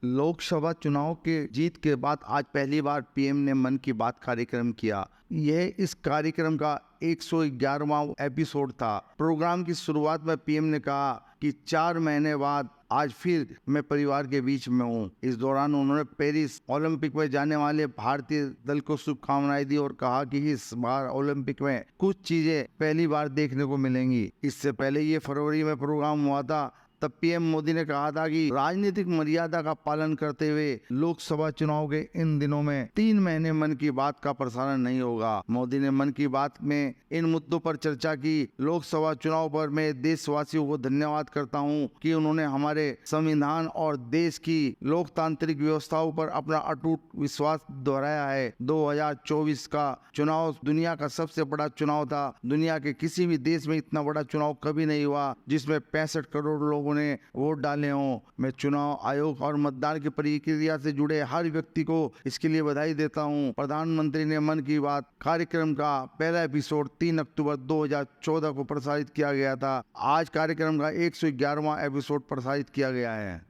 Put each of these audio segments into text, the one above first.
लोकसभा चुनाव के जीत के बाद आज पहली बार पीएम ने मन की बात कार्यक्रम किया। यह इस कार्यक्रम का 111वां एपिसोड था। प्रोग्राम की शुरुआत में पीएम ने कहा कि 4 महीने बाद आज फिर मैं परिवार के बीच में हूँ। इस दौरान उन्होंने पेरिस ओलंपिक में जाने वाले भारतीय दल को शुभकामनाएं दी और कहा कि इस बार ओलंपिक में कुछ चीजें पहली बार देखने को मिलेंगी। इससे पहले ये फरवरी में प्रोग्राम हुआ था, तब पीएम मोदी ने कहा था कि राजनीतिक मर्यादा का पालन करते हुए लोकसभा चुनाव के इन दिनों में 3 महीने मन की बात का प्रसारण नहीं होगा। मोदी ने मन की बात में इन मुद्दों पर चर्चा की। लोकसभा चुनाव पर मैं देशवासियों को धन्यवाद करता हूं कि उन्होंने हमारे संविधान और देश की लोकतांत्रिक व्यवस्थाओं पर अपना अटूट विश्वास दोहराया है। 2024 का चुनाव दुनिया का सबसे बड़ा चुनाव था। दुनिया के किसी भी देश में इतना बड़ा चुनाव कभी नहीं हुआ जिसमें 65 करोड़ लोगों ने वोट डाले हों। मैं चुनाव आयोग और मतदान की प्रक्रिया से जुड़े हर व्यक्ति को इसके लिए बधाई देता हूं। प्रधानमंत्री ने मन की बात कार्यक्रम का पहला एपिसोड 3 अक्टूबर 2014 को प्रसारित किया गया था। आज कार्यक्रम का 111वां एपिसोड प्रसारित किया गया है।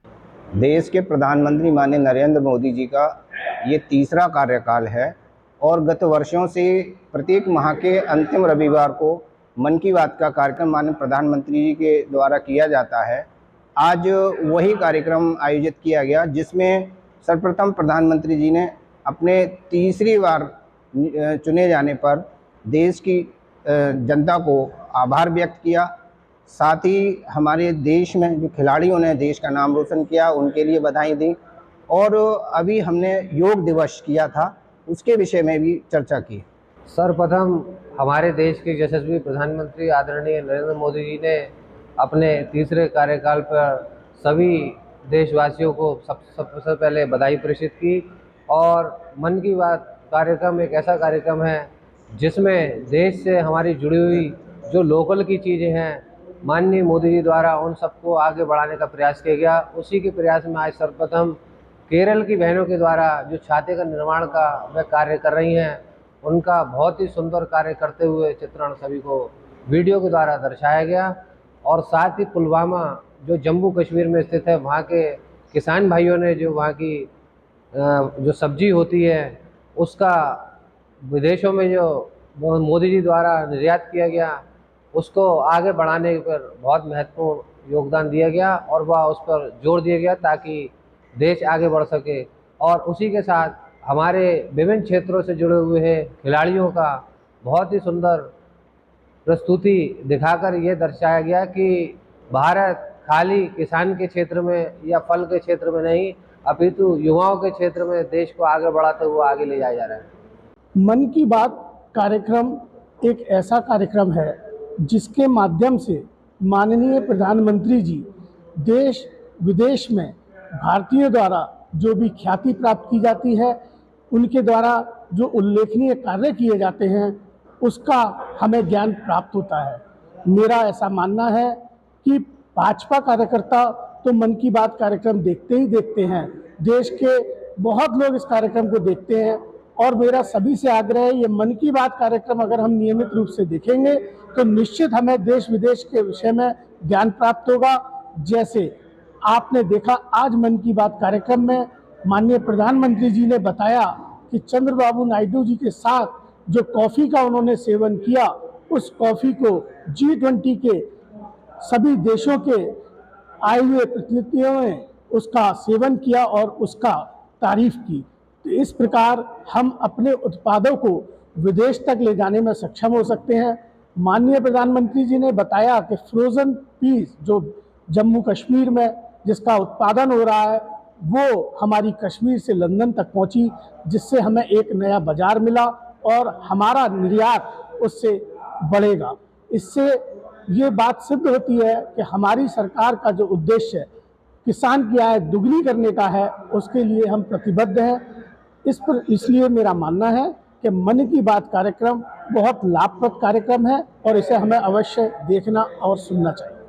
देश के प्रधानमंत्री माननीय नरेंद्र मोदी जी का ये तीसरा कार्यकाल है और गत वर्षों से प्रत्येक माह के अंतिम रविवार को मन की बात का कार्यक्रम माननीय प्रधानमंत्री जी के द्वारा किया जाता है। आज वही कार्यक्रम आयोजित किया गया जिसमें सर्वप्रथम प्रधानमंत्री जी ने अपने तीसरी बार चुने जाने पर देश की जनता को आभार व्यक्त किया। साथ ही हमारे देश में जो खिलाड़ियों ने देश का नाम रोशन किया उनके लिए बधाई दी और अभी हमने योग दिवस किया था उसके विषय में भी चर्चा की। सर्वप्रथम हमारे देश के यशस्वी प्रधानमंत्री आदरणीय नरेंद्र मोदी जी ने अपने तीसरे कार्यकाल पर सभी देशवासियों को सबसे पहले बधाई प्रेषित की। और मन की बात कार्यक्रम एक ऐसा कार्यक्रम है जिसमें देश से हमारी जुड़ी हुई जो लोकल की चीज़ें हैं माननीय मोदी जी द्वारा उन सबको आगे बढ़ाने का प्रयास किया गया। उसी के प्रयास में आज सर्वप्रथम केरल की बहनों के द्वारा जो छाते का निर्माण का वह कार्य कर रही हैं उनका बहुत ही सुंदर कार्य करते हुए चित्रण सभी को वीडियो के द्वारा दर्शाया गया। और साथ ही पुलवामा जो जम्मू कश्मीर में स्थित है वहाँ के किसान भाइयों ने जो वहाँ की जो सब्जी होती है उसका विदेशों में जो मोदी जी द्वारा निर्यात किया गया उसको आगे बढ़ाने पर बहुत महत्वपूर्ण योगदान दिया गया और वह उस पर जोर दिया गया ताकि देश आगे बढ़ सके। और उसी के साथ हमारे विभिन्न क्षेत्रों से जुड़े हुए हैं खिलाड़ियों का बहुत ही सुंदर प्रस्तुति दिखाकर ये दर्शाया गया कि भारत खाली किसान के क्षेत्र में या फल के क्षेत्र में नहीं अपितु युवाओं के क्षेत्र में देश को आगे बढ़ाते हुए आगे ले जाया जा रहा है। मन की बात कार्यक्रम एक ऐसा कार्यक्रम है जिसके माध्यम से माननीय प्रधानमंत्री जी देश विदेश में भारतीयों द्वारा जो भी ख्याति प्राप्त की जाती है उनके द्वारा जो उल्लेखनीय कार्य किए जाते हैं उसका हमें ज्ञान प्राप्त होता है। मेरा ऐसा मानना है कि भाजपा कार्यकर्ता तो मन की बात कार्यक्रम देखते ही देखते हैं। देश के बहुत लोग इस कार्यक्रम को देखते हैं और मेरा सभी से आग्रह है ये मन की बात कार्यक्रम अगर हम नियमित रूप से देखेंगे तो निश्चित हमें देश विदेश के विषय में ज्ञान प्राप्त होगा। जैसे आपने देखा आज मन की बात कार्यक्रम में माननीय प्रधानमंत्री जी ने बताया कि चंद्रबाबू नायडू जी के साथ जो कॉफ़ी का उन्होंने सेवन किया उस कॉफ़ी को G20 के सभी देशों के आए हुए प्रतिनिधियों ने उसका सेवन किया और उसका तारीफ की। तो इस प्रकार हम अपने उत्पादों को विदेश तक ले जाने में सक्षम हो सकते हैं। माननीय प्रधानमंत्री जी ने बताया कि फ्रोज़न पीस जो जम्मू कश्मीर में जिसका उत्पादन हो रहा है वो हमारी कश्मीर से लंदन तक पहुंची जिससे हमें एक नया बाज़ार मिला और हमारा निर्यात उससे बढ़ेगा। इससे ये बात सिद्ध होती है कि हमारी सरकार का जो उद्देश्य है किसान की आय दुगनी करने का है उसके लिए हम प्रतिबद्ध हैं। इसलिए मेरा मानना है कि मन की बात कार्यक्रम बहुत लाभप्रद कार्यक्रम है और इसे हमें अवश्य देखना और सुनना चाहिए।